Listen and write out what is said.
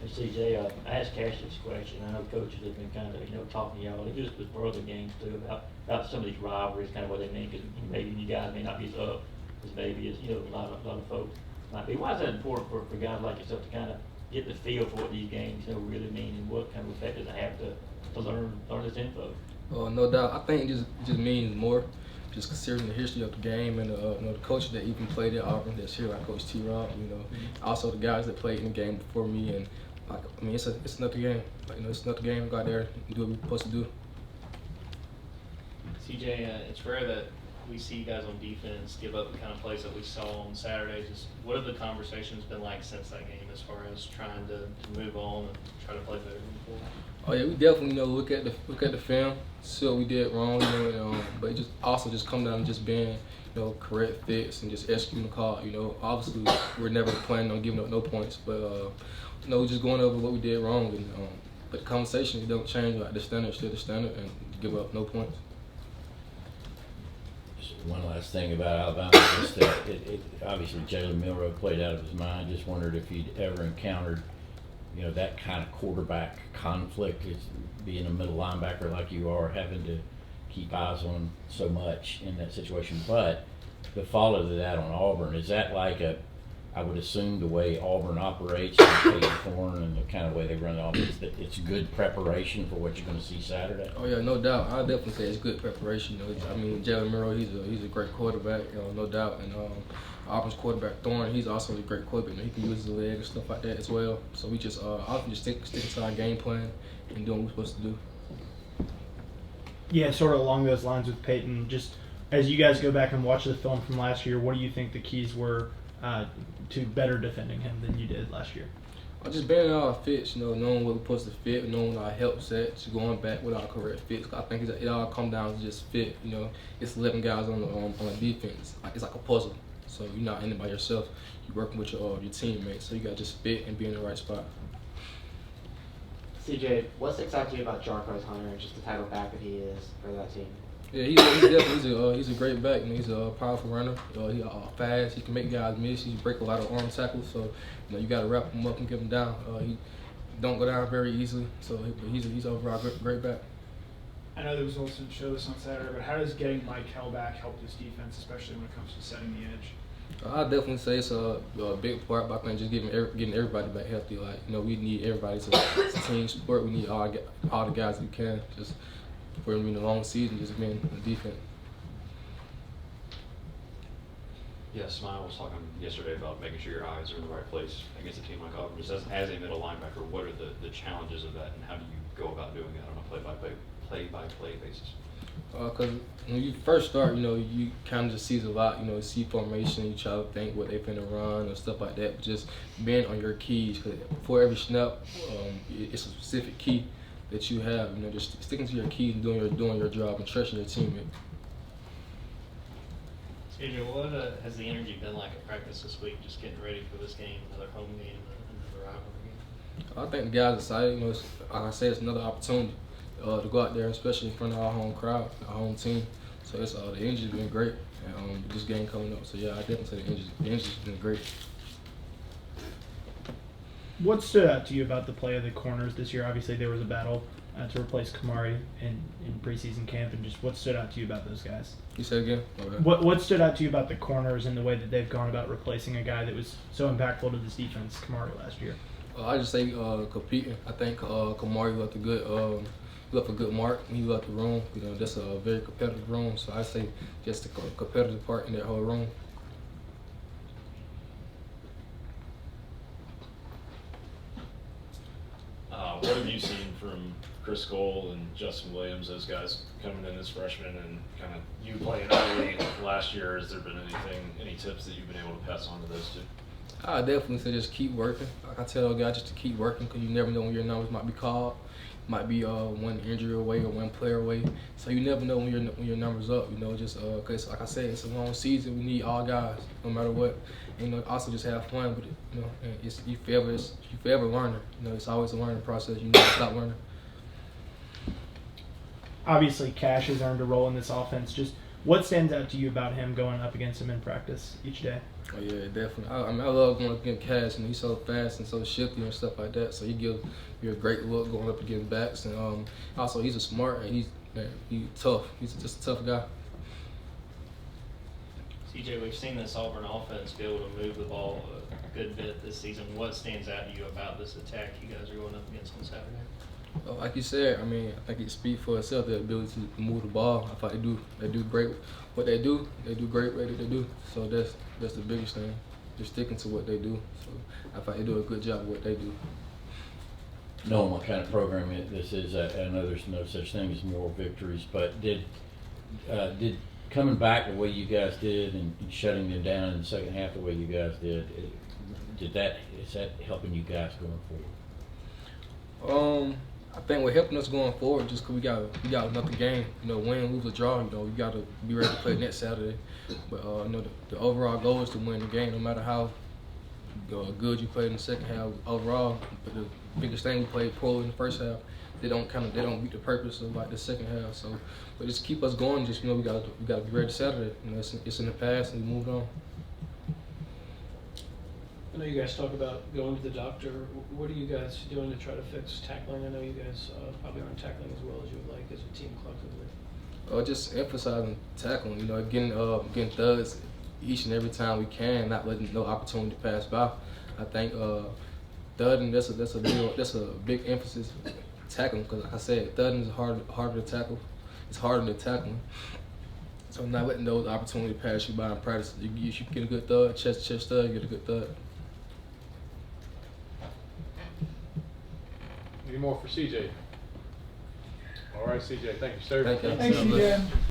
Hey, CJ, I asked Cash this question. I know coaches have been kind of, talking to y'all. It just was for other games too about some of these rivalries, kind of what they mean. Because maybe you guys may not be as up as maybe as a lot of folks might be. Why is that important for guys like yourself to kind of get the feel for what these games really mean and what kind of effect does it have to learn this info? No doubt. I think it just means more. Just considering the history of the game and the coach that even played at Auburn that's here, like Coach T-Rob, also the guys that played in the game before me, and it's another game. It's another game. Go out there and do what we're supposed to do. CJ, it's rare that we see you guys on defense give up the kind of plays that we saw on Saturday. Just what have the conversations been like since that game, as far as trying to move on and try to play better than before? Oh yeah, we definitely look at the film, see what we did wrong, but it just also just come down to just being correct fits and just executing the call. Obviously we're never planning on giving up no points, but just going over what we did wrong, and but the conversation, it don't change. Like the standard, still the standard, and give up no points. Just one last thing about Alabama, just that obviously Jaylen Milroe played out of his mind. Just wondered if he'd ever encountered that kind of quarterback conflict, is being a middle linebacker like you are, having to keep eyes on so much in that situation. But the follow to that on Auburn, is that like I would assume the way Auburn operates and Payton Thorne and the kind of way they run the offense, that it's good preparation for what you're going to see Saturday? Oh yeah, no doubt. I definitely say it's good preparation. Jaylen Milroe, he's a great quarterback, no doubt, and Auburn's quarterback Thorne, he's also a great quarterback. He can use his leg and stuff like that as well. So we just often just stick to our game plan and doing what we're supposed to do. Yeah, sort of along those lines with Payton. Just as you guys go back and watch the film from last year, what do you think the keys were to better defending him than you did last year? Just being in our fits, knowing what we're supposed to fit, knowing our help sets, going back with our correct fits. I think it all comes down to just fit. It's 11 guys on the defense. It's like a puzzle. So you're not in it by yourself. You're working with your teammates. So you got to just fit and be in the right spot. CJ, what sticks out to you about Jarquez Hunter and just the type of back that he is for that team? Yeah, he's a great back. He's a powerful runner. He's fast. He can make guys miss. He break a lot of arm tackles. So you got to wrap him up and get him down. He don't go down very easily. So he's overall great back. I know there was also show this on Saturday, but how does getting Mykel back help this defense, especially when it comes to setting the edge? I definitely say it's a big part, but I think just getting everybody back healthy. We need everybody to team sport. We need all the guys we can. Just for in the long season, just being in the defense. Yeah, Smile was talking yesterday about making sure your eyes are in the right place against a team like Auburn. Just as a middle linebacker, what are the challenges of that, and how do you go about doing that on a play-by-play basis? Because when you first start, you kind of just see a lot. See formation, you try to think what they finna run or stuff like that. But just being on your keys, because before every snap, it's a specific key that you have. Just sticking to your keys and doing your job and trusting your teammate. CJ, what has the energy been like at practice this week, just getting ready for this game, another home game, another rivalry game? I think the guys are excited. Like I said, it's another opportunity to go out there, especially in front of our home crowd, our home team. So it's the energy's been great, and this game coming up. So yeah, I definitely say the energy's been great. What stood out to you about the play of the corners this year? Obviously, there was a battle to replace Kamari in preseason camp, and just what stood out to you about those guys? You said again? Okay. What stood out to you about the corners and the way that they've gone about replacing a guy that was so impactful to this defense, Kamari, last year? I just say competing. I think Kamari left a good mark when he left the room. That's a very competitive room, so I say just the competitive part in that whole room. What have you seen from Chris Cole and Justin Williams, those guys coming in as freshmen, and kind of you playing early last year? Has there been any tips that you've been able to pass on to those two? I definitely say just keep working. Like I tell those guys just to keep working, because you never know when your numbers might be called. Might be one injury away or one player away, so you never know when your numbers up. Just because like I said, it's a long season. We need all guys, no matter what. And, also just have fun with it. And you forever learning. It's always a learning process. You never stop learning. Obviously, Cash has earned a role in this offense. Just What stands out to you about him going up against him in practice each day? Oh yeah, definitely. I mean, I love going up against Cass, and he's so fast and so shifty and stuff like that. So he gives you a great look going up against backs, and also he's a smart and he's tough. He's just a tough guy. CJ, we've seen this Auburn offense be able to move the ball a good bit this season. What stands out to you about this attack you guys are going up against on Saturday? Like you said, I mean, I think it speaks for itself, the ability to move the ball. I thought they do great what they do. They do great what they do. So that's the biggest thing, just sticking to what they do. So I thought they do a good job of what they do. Knowing what kind of program this is, I know there's no such thing as moral victories, but did coming back the way you guys did and shutting them down in the second half the way you guys did, is that helping you guys going forward? I think we're helping us going forward just because we got another game. Win, lose, or draw. We got to be ready to play next Saturday. But the overall goal is to win the game, no matter how good you played in the second half overall. But the biggest thing, we played poorly in the first half. They don't meet the purpose of like the second half. So, but just keep us going. Just we got to be ready Saturday. It's in the past and we moved on. I know you guys talk about going to the doctor. What are you guys doing to try to fix tackling? I know you guys probably aren't tackling as well as you would like as a team collectively. Just emphasizing tackling. Getting thuds each and every time we can, not letting no opportunity pass by. I think thudding that's a big emphasis. Tackling, because like I said, thudding is harder to tackle. It's harder than tackling. So not letting those opportunities pass you by in practice. You get a good thud, chest thud, you get a good thud. Any more for CJ? All right, CJ. Thank you, sir. Thank you. Thanks, CJ.